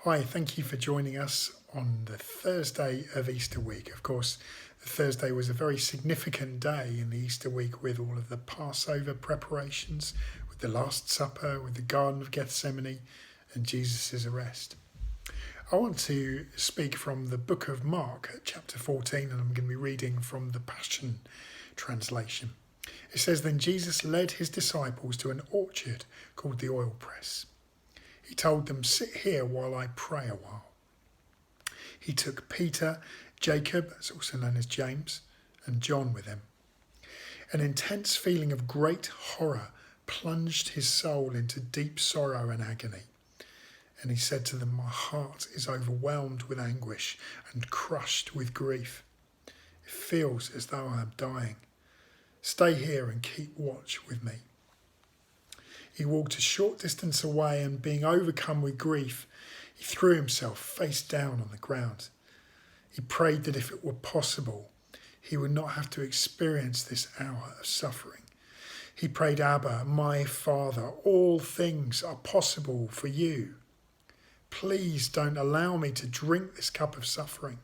Hi, thank you for joining us on the Thursday of Easter week. Of course, the Thursday was a very significant day in the Easter week with all of the Passover preparations, with the Last Supper, with the Garden of Gethsemane, and Jesus' arrest. I want to speak from the book of Mark, chapter 14, and I'm going to be reading from the Passion translation. It says, "Then Jesus led his disciples to an orchard called the Oil Press. He told them, 'Sit here while I pray a while.' He took Peter, Jacob, that's also known as James, and John with him. An intense feeling of great horror plunged his soul into deep sorrow and agony. And he said to them, 'My heart is overwhelmed with anguish and crushed with grief. It feels as though I am dying. Stay here and keep watch with me.' He walked a short distance away and, being overcome with grief, he threw himself face down on the ground. He prayed that if it were possible, he would not have to experience this hour of suffering. He prayed, 'Abba, my Father, all things are possible for you. Please don't allow me to drink this cup of suffering.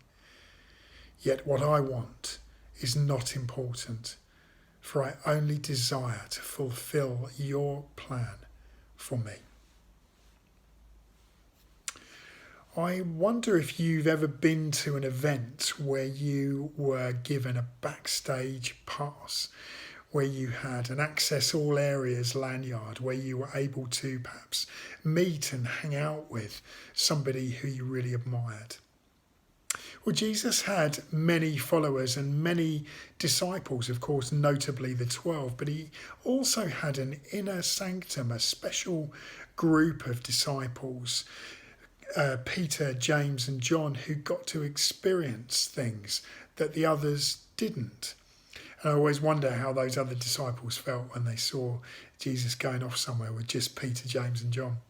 Yet what I want is not important, for I only desire to fulfill your plan for me.'" I wonder if you've ever been to an event where you were given a backstage pass, where you had an access all areas lanyard, where you were able to perhaps meet and hang out with somebody who you really admired. Well, Jesus had many followers and many disciples, of course, notably the 12, but he also had an inner sanctum, a special group of disciples, Peter, James and John, who got to experience things that the others didn't. And I always wonder how those other disciples felt when they saw Jesus going off somewhere with just Peter, James and John.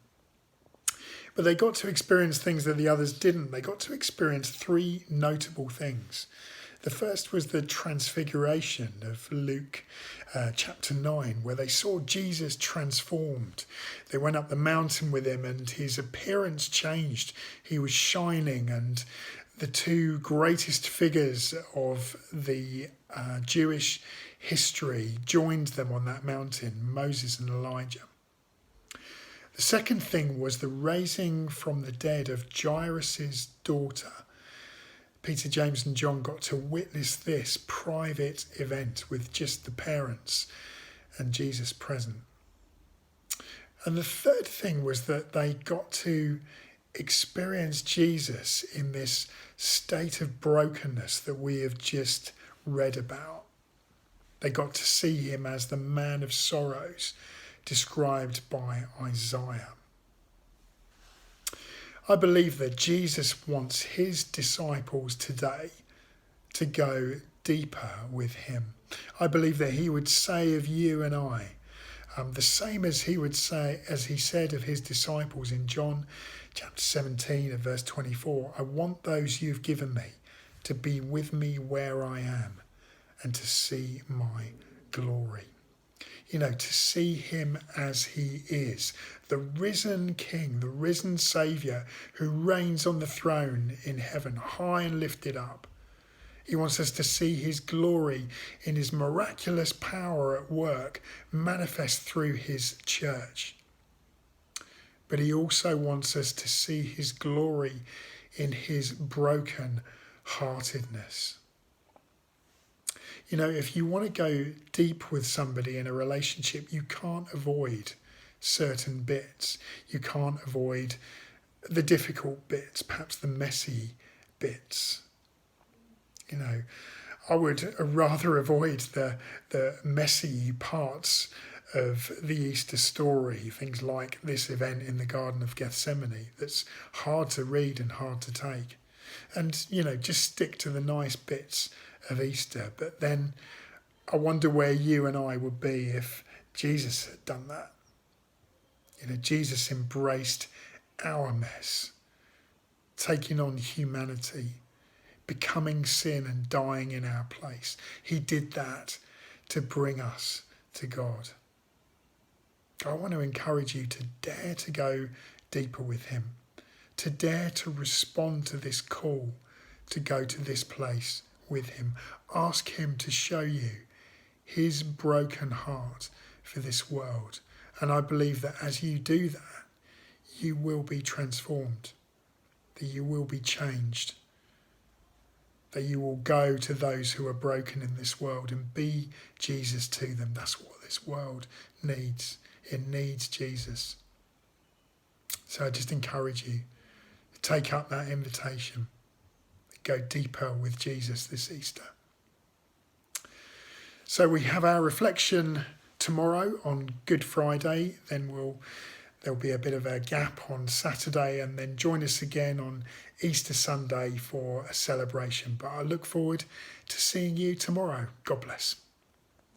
But they got to experience things that the others didn't. They got to experience three notable things. The first was the transfiguration of Luke chapter 9, where they saw Jesus transformed. They went up the mountain with him and his appearance changed. He was shining, and the two greatest figures of the Jewish history joined them on that mountain, Moses and Elijah. The second thing was the raising from the dead of Jairus' daughter. Peter, James and John got to witness this private event with just the parents and Jesus present. And the third thing was that they got to experience Jesus in this state of brokenness that we have just read about. They got to see him as the man of sorrows described by Isaiah. I believe that Jesus wants his disciples today to go deeper with him. I believe that he would say of you and I, the same as he would say, as he said of his disciples in John chapter 17 and verse 24, "I want those you've given me to be with me where I am and to see my glory." You know, to see him as he is, the risen King, the risen Saviour who reigns on the throne in heaven, high and lifted up. He wants us to see his glory in his miraculous power at work, manifest through his church. But he also wants us to see his glory in his broken heartedness. You know, if you want to go deep with somebody in a relationship, you can't avoid certain bits. You can't avoid the difficult bits, perhaps the messy bits. You know, I would rather avoid the messy parts of the Easter story, things like this event in the Garden of Gethsemane that's hard to read and hard to take. And, you know, just stick to the nice bits of Easter. But then I wonder where you and I would be if Jesus had done that. You know, Jesus embraced our mess, taking on humanity, becoming sin and dying in our place. He did that to bring us to God. I want to encourage you to dare to go deeper with him, to dare to respond to this call to go to this place with him. Ask him to show you his broken heart for this world. And I believe that as you do that, you will be transformed, that you will be changed, that you will go to those who are broken in this world and be Jesus to them. That's what this world needs. It needs Jesus. So I just encourage you to take up that invitation, go deeper with Jesus this Easter. So we have our reflection tomorrow on Good Friday, then there'll be a bit of a gap on Saturday, and then join us again on Easter Sunday for a celebration. But I look forward to seeing you tomorrow. God bless.